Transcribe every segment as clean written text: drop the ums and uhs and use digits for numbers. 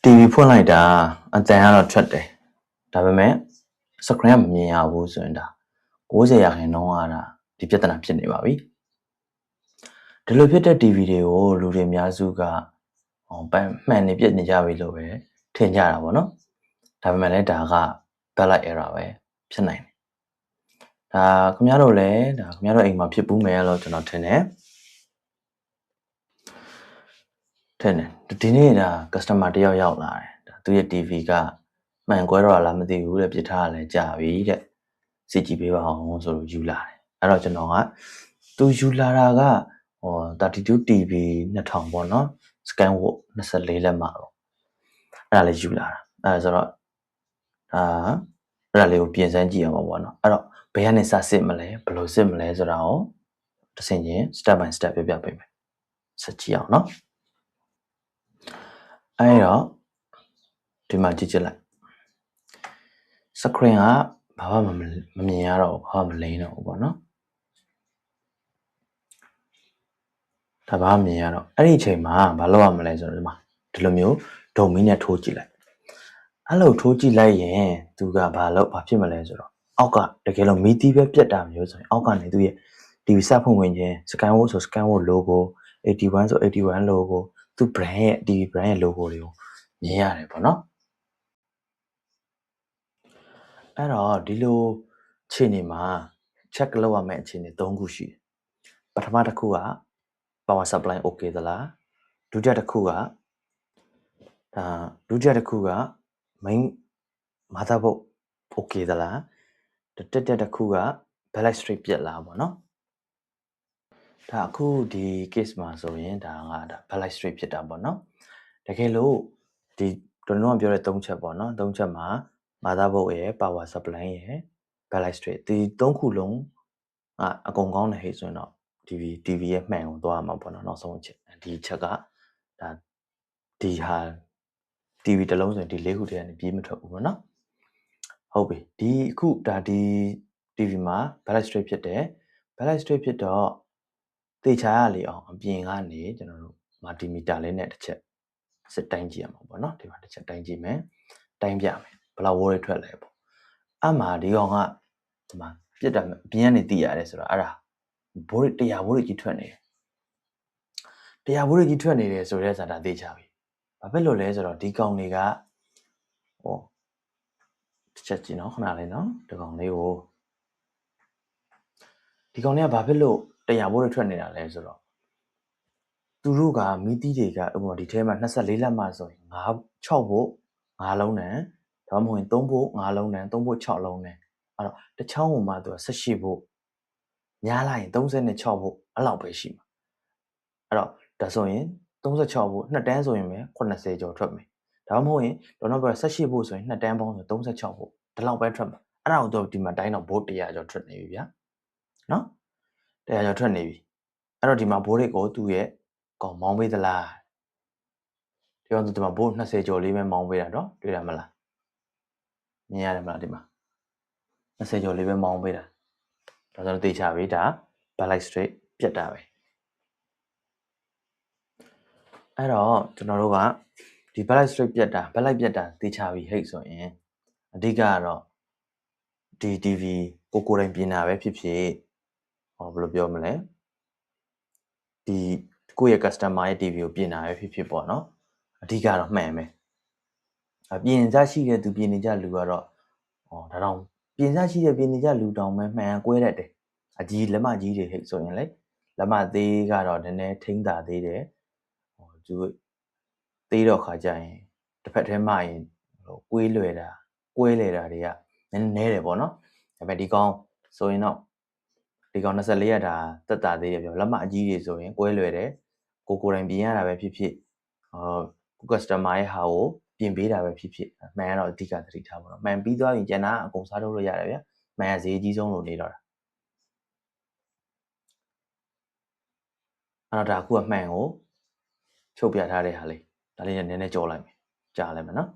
TV ဖွင့်လိုက်တာအတန်ကတော့ထွက်တယ်ဒါပေမဲ့ screen ကမမြင်ရဘူးဆိုရင်ဒါ90%ကဒီပြဿနာဖြစ်နေပါပြီဒီလိုဖြစ်တဲ့ TV တွေကိုလူတွေအများစုကမှန်နေပြစ်နေကြပြီလို့ပဲထင်ကြတာပေါ့နော်ဒါပေမဲ့လည်းဒါက backlight error ပဲဖြစ်နိုင်တယ်ဒါခင်ဗျားတို့လည်းခင်ဗျားတို့အိမ်မှာဖြစ်ဘူးမယ်လို့ကျွန်တော်ထင်တယ်ဒီနေ့ဒါ customer တယောက်ရောက်လာတယ်သူရဲ့ TV ကမှန်ကွဲတော့လားမသိဘူးတဲ့ပြစ်ထားလည်းကြာပြီတဲ့စစ်ကြည့်ပေးပါအောင်ဆိုလို့ယူလာတယ်အဲ့တော့ကျွန်တော်ကသူယူလာတာက32 TV 2000ပေါ့နော် scan ဝတ်24လက်မှာတော့အဲ့ဒါလေးယူလာတာအဲ့ဆိုတော့အဲ့ဒါလေးကိုပြင်ဆန်းကြည့်အောင်ပေါ့နော်အဲ့တော့ဘယ်ကနေစစစ်မလဲဘယ်လိုစစ်မလဲဆိုတာကိုတစ်ဆင့်ချင်း step by step ပြပေးမယ်ဆက်ကြည့်အောင်နော်အဲ့တော့ဒီမှာကြည့်လိုက် screen ကဘာမှမမြင်ရတော့ဘာမှမလိမ့်တော့ဘူးပေါ့နော်ဒါဘာမှမမြင်ရတော့အဲ့ဒီအချိန်မှာဘာလုပ်ရမလဲဆိုတော့ဒီမှာဒီလိုမျိုးဒုံမီနဲ့ထိုးကြည့်လိုက်အဲ့လိုထိုးကြည့်လိုက်ရင်သူကဘာဖြစ်မလဲဆိုတော့အောက်ကတကယ်လို့မီးတီးပဲပြတ်တာမျိုးဆိုရင်အောက်ကနေသူရဲ့ TV စဖွင့်ဝင်ခြင်း Skyward ဆို Skyward logo 81ဆို81 logo သူ brand ရဲ့ TV brand ရဲ့ logo တွေကိုမြင်ရတယ်ပေါ့နော်အဲ့တော့ဒီလိုအခြေအနေမှာ check လုပ်ရမယ့်အခြေအနေ၃ခုရှိတယ်ပထမတစ်ခုက power supply okay သလားဒုတိယတစ်ခုကmain motherboard okay သလားတတိယတစ်ခုက backlight strip ပြတ်လားပေါ့နော်ဒါအခုဒီ case မှာဆိုရင်ဒါ backlight strip ဖြစ်တာပေါ့နော်တကယ်လို့ဒီကျွန်တော်ကပြောတဲ့၃ချက်ပေါ့နော်၃ချက်မှာ motherboard ရဲ့ power supply ရဲ့ backlight strip ဒီ၃ခုလုံးအကုန်ကောင်းတယ်ဟဲ့ဆိုရင်တော့ TV ရဲ့မှန်ကိုသွားမှာပေါ့နော်နောက်ဆုံးအချက်ဒီချက်ကဒါဒီဟာ TV တစ်လုံးဆိုရင်ဒီ၄ခုထဲကနေပြေးမထွက်ဘူးပေါ့နော်ဟုတ်ပြီဒီအခုဒါဒီ TV မှာ backlight strip ဖြစ်တယ် backlight strip ဖြစ်တော့သေချာရလေအောင်အပြင်ကနေကျွန်တော်တို့ multimeter လေးနဲ့တစ်ချက်စစ်တိုင်းကြည့်ရမှာပေါ့နော်ဒီမှာတစ်ချက်တိုင်းကြည့်မယ်တိုင်းပြမယ်ဘယ်လောက် volt ထွက်လဲပေါ့အဲ့မှာဒီကောင်ကဒီမှာပြစ်တာအပြင်ကနေသိရတယ်ဆိုတော့အဲ့ဒါ volt 100 volt ကြီးထွက်နေတယ်100 volt ကြီးထွက်နေတယ်ဆိုတဲ့စာဒါသိချပြီဘာဖြစ်လို့လဲဆိုတော့ဒီကောင်တွေကတစ်ချက်ကြည့်နော်ခဏလေးနော်ဒီကောင်လေးကိုဒီကောင်တွေကဘာဖြစ်လို့100 volt ထွက်နေတာလဲဆိုတော့သူတို့ကမီးတီးတွေကဥပမာဒီထဲမှာ24လက်မှဆိုရင်6 volt 5လုံးနဲ့ဒါမှမဟုတ်ရင်3 volt 5လုံးနဲ့3 volt 6လုံးနဲ့အဲ့တော့တစ်ချောင်းပုံမှာသူက18 volt ညားလိုက်ရင်36 volt အဲ့လောက်ပဲရှိမှာအဲ့တော့ဒါဆိုရင်36 volt နှစ်တန်းဆိုရင်ပဲ80ကျော်ထွက်မယ်ဒါမှမဟုတ်ရင်တော့နောက်18 volt ဆိုရင်နှစ်တန်းပေါင်းဆို36 volt ဒီလောက်ပဲထွက်မှာအဲ့ဒါကိုတော့ဒီမှာတိုင်းတော့ volt 100ကျော်ထွက်နေပြီဗျာနော်100ကျော်ထွက်နေပြီအဲ့တော့ဒီမှာ volt တွေကိုသူ့ရဲ့ကောင်မောင်းပေးသလားဒီကောင်ဒီမှာ volt 20ကျော်လေးပဲမောင်းပေးတာတော့တွေ့ရမလားမြင်ရတယ်မလားဒီမှာ20ကျော်လေးပဲမောင်းပေးတာဒါဆိုတော့သိချပြီဒါ backlight strip ပြတ်တာပဲအဲ့တော့ကျွန်တော်တို့ကဒီ backlight strip ပြတ်တာ backlight ပြတ်တာသိချပြီဟဲ့ဆိုရင်အဓိကကတော့ဒီ TV ကိုယ်တိုင်ပြင်တာပဲဖြစ်ဖြစ်ဘယ်လိုပြောမလဲဒီကိုယ့်ရဲ့ customer ရဲ့ TV ကိုပြင်တာပဲဖြစ်ဖြစ်ပေါ့နော်အဓိကတော့မှန်ပဲပြင်စားရှိတဲ့သူပြင်နေကြလူကတော့ဒါတော့ပြင်စားရှိတဲ့ပြင်နေကြလူတောင်မှမှန်ကွဲတတ်တယ်အကြီးလက်မကြီးတွေဟဲ့ဆိုရင်လေလက်မသေးကတော့နည်းနည်းထိမ့်တာသေးတယ်သူသေးတော့ခါကြရင်တစ်ဖက်ထဲမှရင်ကွဲလွယ်တာတွေကနည်းတယ်ပေါ့နော်ဒါပေမဲ့ဒီကောင်ဆိုရင်တော့ဒီကောင်24ရက်တာတက်တာသေးတယ်ပြောလက်မအကြီးတွေဆိုရင်ကွဲလွယ်တယ်ကိုယ်တိုင်ပြင်ရတာပဲဖြစ်ဖြစ်ကို customer ရဲ့ဟာကိုပြင်ပေးတာပဲဖြစ်ဖြစ်မှန်ကတော့အဓိကသတိထားပါတော့မှန်ပြီးသွားရင်ကျန်တာအကုန်စားထုတ်လို့ရတယ်ဗျမှန်ကဈေးကြီးဆုံးလို့နေတော့တာအဲ့တော့ဒါအခုကမှန်ကိုချုပ်ပြထားတဲ့ဟာလေးဒါလေးနဲ့နည်းနည်းကြော်လိုက်မယ်ကြားလိုက်မယ်နော်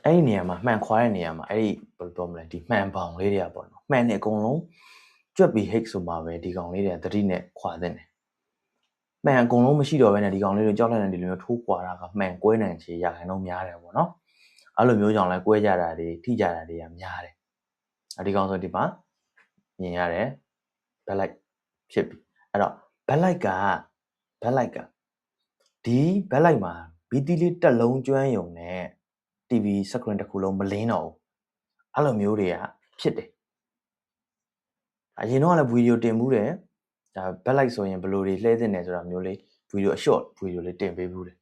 အဲ့ဒီနေရာမှာမှန်ခွာတဲ့နေရာမှာအဲ့ဒီဘယ်လိုပြောမလဲဒီမှန်ပေါင်လေးတွေကပေါ့နော်မှန်နေအကုန်လုံးကြွက်ပြီး hit ဆိုမှပဲဒီကောင်လေးတွေကသတိနဲ့ခွာတဲ့တယ်မှန်အကုန်လုံးမရှိတော့ဘဲနဲ့ဒီကောင်လေးတွေကြောက်လိုက်တဲ့ဒီလိုမျိုးထိုးခွာတာကမှန်ကွဲနိုင်ချေရခိုင်တော့များတယ်ပေါ့နော်အဲ့လိုမျိုးကြောင့်လဲကွဲကြတာတွေထိကြတာတွေကများတယ်ဒီကောင်ဆိုဒီမှာမြင်ရတယ် backlight ဖြစ်ပြီအဲ့တော့ backlight ကဒီ backlight မှာ BT လေးတက်လုံးကျွမ်းယုံနဲ့ TV screen တစ်ခုလုံးမလင်းတော့ဘူးအဲ့လိုမျိုးတွေကဖြစ်တယ်အရင်တော့လည်းဗီဒီယိုတင်မှုတယ်ဒါ backlight ဆိုရင်ဘယ်လိုတွေလှည့်သင့်တယ်ဆိုတာမျိုးလေးဗီဒီယို short ဗီဒီယိုလေးတင်ပေးဘူးတယ်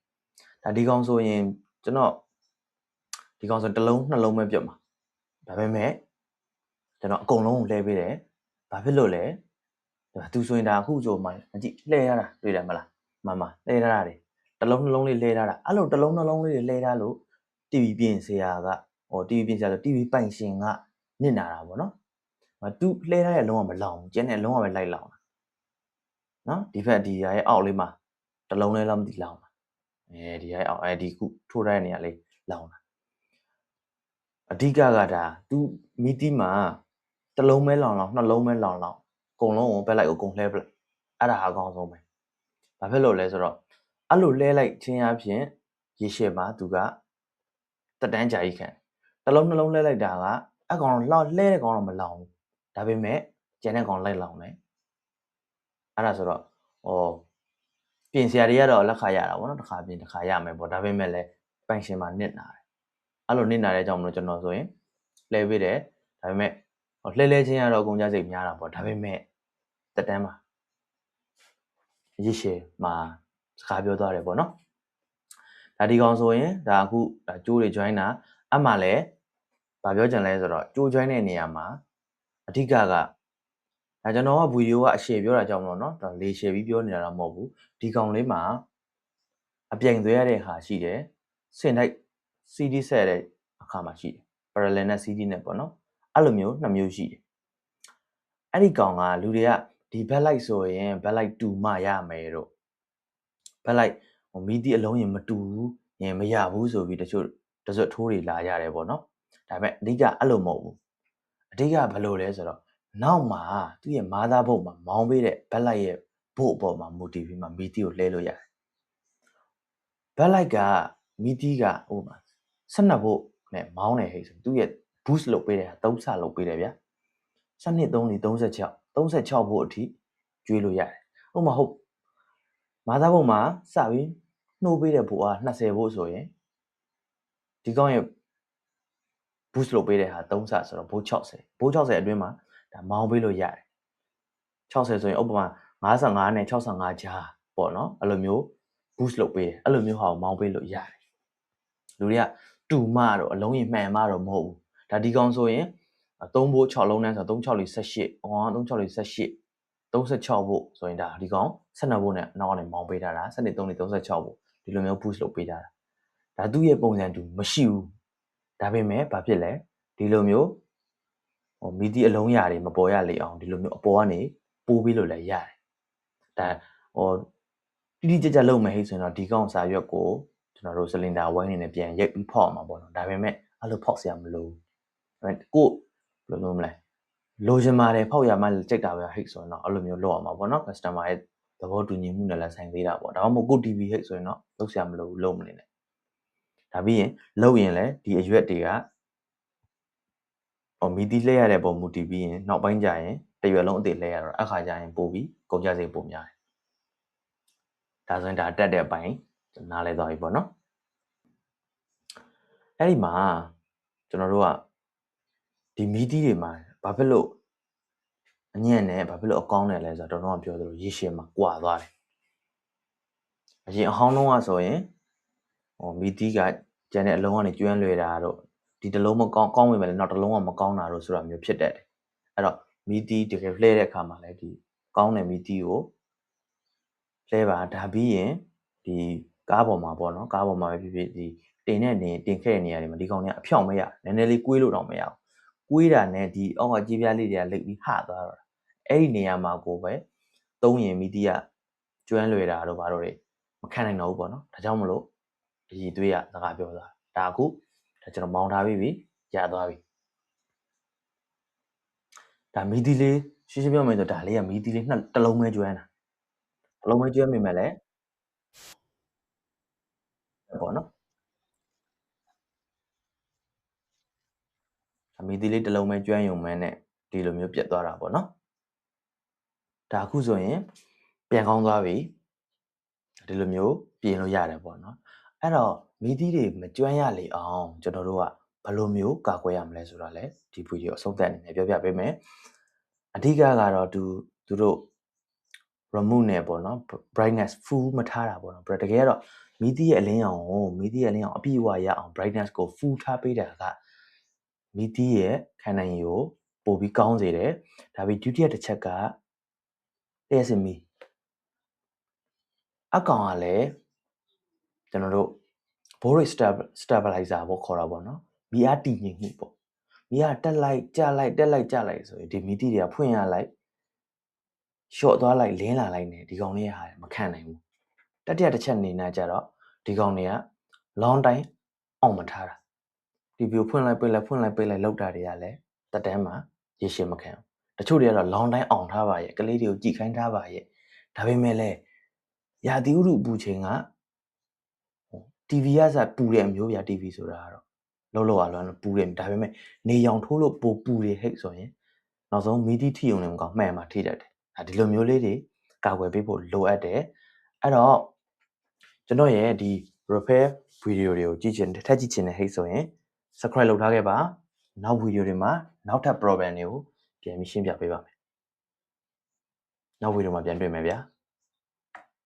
ဒါဒီကောင်ဆိုရင်ကျွန်တော်ဒီကောင်ဆိုတစ်လုံးနှလုံးပဲပြတ်မှာဒါပေမဲ့ကျွန်တော်အကုန်လုံးကိုလှည့်ပေးတယ်ဘာဖြစ်လို့လဲသူဆိုရင်ဒါအခုဆိုမှကြည့်လှည့်ရတာတွေ့တယ်မလားမမလှည့်ရတာတွေတစ်လုံးနှလုံးလေးလှည့်ထားတာအဲ့လိုတစ်လုံးနှလုံးလေးတွေလှည့်ထားလို့ TV ပြင်ဆရာကTV ပြင်ဆရာဆို TV ပိုင်ရှင်ကနစ်နာတာပေါ့နော်သူလှည့်ထားတဲ့လုံးဝမလောင်ဘူးကျန်တဲ့လုံးဝပဲလိုက်လောင်တာနော်ဒီဘက်ဒီရဲ့အောက်လေးမှာတစ်လုံးလေးလောက်မသိလောင်တာဒီရဲ့အောက်ဒီခုထိုးထားတဲ့နေရာလေးလောင်တာအဓိကကဒါသူမီတီမှာတစ်လုံးပဲလောင်နှလုံးပဲလောင်အကုန်လုံးကိုဘက်လိုက်ကိုအကုန်လှဲပလိုက်အဲ့ဒါအကောင်းဆုံးပဲဘာဖြစ်လို့လဲဆိုတော့အဲ့လိုလှဲလိုက်ခြင်းအပြင်ရေရှည်မှာသူကတက်တန်းကြာကြီးခံတစ်လုံးနှလုံးလှဲလိုက်တာကအကောင်လှဲတဲ့ကောင်တော့မလောင်ဘူးဒါပေမဲ့ကျန်တဲ့ကောင်လိုက်လောင်တယ်အဲ့ဒါဆိုတော့ပြင်ဆရာတွေကတော့လက်ခါရတာပေါ့နော်တစ်ခါပြင်တစ်ခါရမယ်ပေါ့ဒါပေမဲ့လည်းပိုင်ရှင်မှာနစ်နာတယ်အဲ့လိုနစ်နာတဲ့ကြောင့်မလို့ကျွန်တော်ဆိုရင်လှဲပေးတယ်ဒါပေမဲ့လှဲချင်းကတော့အကုန်ကြစိတ်များတာပေါ့ဒါပေမဲ့တက်တန်းမှာရရှိမှာစကားပြောသွားတယ်ပေါ့နော်ဒါဒီကောင်ဆိုရင်ဒါအခုဒါကျိုးတွေ join တာအမှလည်းဗာပြောချင်လဲဆိုတော့ကျိုး join တဲ့နေရာမှာအဓိကကဒါကျွန်တော်ကဗီဒီယိုကအရှည်ပြောတာကြောင့်မလို့เนาะဒါလေရှည်ပြီးပြောနေတာတော့မဟုတ်ဘူးဒီကောင်လေးမှာအပြိုင်သွဲရတဲ့ဟာရှိတယ်စင်တိုက် CD ဆက်တဲ့အခါမှာရှိတယ် parallel နဲ့ CD နဲ့ပေါ့နော်အဲ့လိုမျိုးနှစ်မျိုးရှိတယ်အဲ့ဒီကောင်ကလူတွေကဒီ backlight ဆိုရင် backlight 2မှရမယ်တို့ backlight မီဒီအလုံးရင်မတူဘူးရင်မရဘူးဆိုပြီးတချို့တစွတ်ထိုးတွေလာရတယ်ပေါ့နော်ဒါပေမဲ့အဓိကအဲ့လိုမဟုတ်ဘူးအဓိကဘယ်လိုလဲဆိုတော့နောက်မှာသူ့ရဲ့ mother board မှာမောင်းပေးတဲ့ backlight ရဲ့ board အပေါ်မှာ motif မှာမီတီကိုလှဲလို့ရတယ် backlight ကမီတီကဟိုမှာ12 volt နဲ့မောင်းနေဟဲ့ဆိုသူ့ရဲ့ boost လုပ်ပေးတဲ့ဟာ3ဆလုပ်ပေးတယ်ဗျာ12 3 36 volt အထိကျွေးလို့ရတယ်ဥပမာဟုတ်mother board မှာစပြီးနှိုးပေးတဲ့ volt က20 volt ဆိုရင်ဒီကောင်ရဲ့ boost လုပ်ပေးတဲ့ဟာ3ဆဆိုတော့ volt 60 volt 60အတွင်းမှာဒါမောင်းပေးလို့ရတယ်60ဆိုရင်ဥပမာ55နဲ့65ကြားပေါ့နော်အဲ့လိုမျိုး boost လုပ်ပေးတယ်အဲ့လိုမျိုးဟာကိုမောင်းပေးလို့ရတယ်လူတွေကတူမတော့အလုံးရင်မှန်မတော့မဟုတ်ဘူးဒါဒီကောင်ဆိုရင်3ဘိုး6လုံးတန်းဆိုတော့36 18ဟော36 18 36ဘို့ဆိုရင်ဒါဒီကောင်12ဘို့နဲ့နောက်ကနေမောင်းပေးထားတာ12 3 36ဘို့ဒီလိုမျိုး boost လုပ်ပေးထားတာဒါသူ့ရဲ့ပုံစံတူမရှိဘူးဒါပေမဲ့ဘာဖြစ်လဲဒီလိုမျိုးမီဒီအလုံးရာတွေမပေါ်ရလေအောင်ဒီလိုမျိုးအပေါ်ကနေပိုးပေးလို့လည်းရတယ်ဒါတိတိကျကျလုပ်မယ်ဟိဆိုရင်တော့ဒီကောင်စာရွက်ကိုကျွန်တော်တို့ cylinder ဝိုင်းနေနဲ့ပြန်ရိုက်ပြီးဖောက်အောင်ပါပေါ့နော်ဒါပေမဲ့အဲ့လိုဖောက်စရာမလိုဘူးကိုဘယ်လိုလုပ်မလဲလိုချင်ပါတယ်ဖောက်ရမှကြိုက်တာပဲဟိဆိုရင်တော့အဲ့လိုမျိုးလုပ်အောင်ပါပေါ့နော် customer ရဲ့သဘောတူညီမှုနဲ့လည်းဆိုင်သေးတာပေါ့ဒါမှမဟုတ်ကို TV ဟိဆိုရင်တော့လုပ်စရာမလိုဘူးလုပ်မနေနဲ့ဒါပြီးရင်လုပ်ရင်လည်းဒီအရွက်တွေကမီတီလှည့်ရတဲ့ပုံမူတည်ပြီးရင်နောက်ပိုင်းကျရင်တရွက်လုံးအသေးလှည့်ရတော့အခါကျရင်ပို့ပြီးကုန်ကြစိတ်ပုံများတယ်ဒါဆိုရင်ဒါတက်တဲ့အပိုင်းနားလဲသွားပြီပေါ့နော်အဲ့ဒီမှာကျွန်တော်တို့ကဒီမီတီတွေမှာဘာဖြစ်လို့အညံ့နဲ့ဘာဖြစ်လို့အကောင်းတယ်လဲဆိုတော့တော်တော်ပြောသလိုရေရှည်မှာကွာသွားတယ်အရင်အဟောင်းလုံးကဆိုရင်မီတီကကျန်တဲ့အလုံးကနေကျွမ်းလွယ်တာတော့ဒီတစ်လုံးမကောင်းဝင်မယ်လေနောက်တစ်လုံးကမကောင်းတာတော့ဆိုတာမျိုးဖြစ်တတ်တယ်အဲ့တော့မီတီတကယ်လှည့်တဲ့အခါမှာလည်းဒီကောင်းတဲ့မီတီကိုလှည့်ပါဒါပြီးရင်ဒီကားပေါ်မှာပေါ့နော်ကားပေါ်မှာပဲဖြစ်ဖြစ်ဒီတင်တဲ့နေတင်ခဲ့တဲ့နေရာတွေမှာဒီကောင်တွေအဖြောင်မရနည်းနည်းလေးကွေးလို့တော့မရဘူးကွေးတာနဲ့ဒီအောက်ကကြေးပြားလေးတွေကလိပ်ပြီးဟသွားတော့အဲ့ဒီနေရာမှာကိုပဲသုံးရင်မီတီကကျွမ်းလွယ်တာတော့ဘာလို့လဲမခံနိုင်တော့ဘူးပေါ့နော်ဒါကြောင့်မလို့ဒီသွေးကစကားပြောတာဒါအခု ဒါကျွန်တော်မောင်းထားပြီရသွားပြီဒါမီဒီလေးရှင်းရှင်းပြောမယ်ဆိုဒါလေးကမီဒီလေးတစ်လုံးပဲကျွမ်းတာတစ်လုံးပဲကျွမ်းမိမယ်လေပေါ့နော်မီဒီလေးတစ်လုံးပဲကျွမ်းယုံမဲနဲ့ဒီလိုမျိုးပြတ်သွားတာပေါ့နော်ဒါအခုဆိုရင်ပြန်ကောင်းသွားပြီဒီလိုမျိုးပြင်လို့ရတယ်ပေါ့နော်အဲ့တော့မီဒီတွေမကျွမ်းရလေအောင်ကျွန်တော်တို့ကဘယ်လိုမျိုးကာကွယ်ရမလဲဆိုတာလဲဒီဗီဒီယိုအဆုံးသတ်အနေနဲ့ပြောပြပေးမယ်အဓိကကတော့သူတို့ remove နဲ့ပေါ့နော် brightness full မထားတာပေါ့နော်တကယ်တော့မီဒီရဲ့အလင်းရောင်ကိုမီဒီရဲ့အလင်းရောင်အပြည့်အဝရအောင် brightness ကို full ထားပေးတာကမီဒီရဲ့ခံနိုင်ရည်ကိုပိုပြီးကောင်းစေတယ်ဒါပြီးဒုတိယတစ်ချက်ကလျှက်စစ်မီအကောင်ကလည်းကျွန်တော်တို့ Boris stabilizer ပေါ့ခေါ်တာပေါ့နော်မီအားတည်ငြိမ်မှုပေါ့မီအားတက်လိုက်ကျလိုက်တက်လိုက်ကျလိုက်ဆိုရင်ဒီမီဒီတွေကဖွင့်ရလိုက်ရှော့သွားလိုက်လင်းလာလိုက်နေဒီကောင်လေးဟာမခံနိုင်ဘူးတတိယတစ်ချက်အနေနဲ့ကျတော့ဒီကောင်တွေက long time အောင်မထားတာဒီဗီဒီယိုဖွင့်လိုက်ပိတ်လိုက်ဖွင့်လိုက်ပိတ်လိုက်လောက်တာတွေကလည်းတက်တန်းမှာရေရှည်မခံဘူးတချို့တွေကတော့ long time အောင်ထားပါရဲ့ကလေးတွေကိုကြည်ခိုင်းထားပါရဲ့ဒါပေမဲ့လည်းရာသီဥတုပူချိန်ကTV ကစပူတဲ့အမျိုးပြ TV ဆိုတာကတော့လောက်ရလွန်းပူတယ်ဒါပေမဲ့နေရောင်ထိုးလို့ပိုပူတယ်ဟဲ့ဆိုရင်နောက်ဆုံးမီဒီထီုံလည်းမကောင်းမှန်မှာထိတတ်တယ်ဒီလိုမျိုးလေးတွေကာကွယ်ပေးဖို့လိုအပ်တယ်အဲ့တော့ကျွန်တော်ရဲ့ဒီ repair video တွေကိုကြည့်ချင်ထပ်ကြည့်ချင်တဲ့ဟဲ့ဆိုရင် subscribe လုပ်ထားခဲ့ပါနောက် video တွေမှာနောက်ထပ် problem တွေကိုပြန်ပြီးရှင်းပြပေးပါမယ်နောက် video မှာပြန်တွေ့မယ်ဗျာ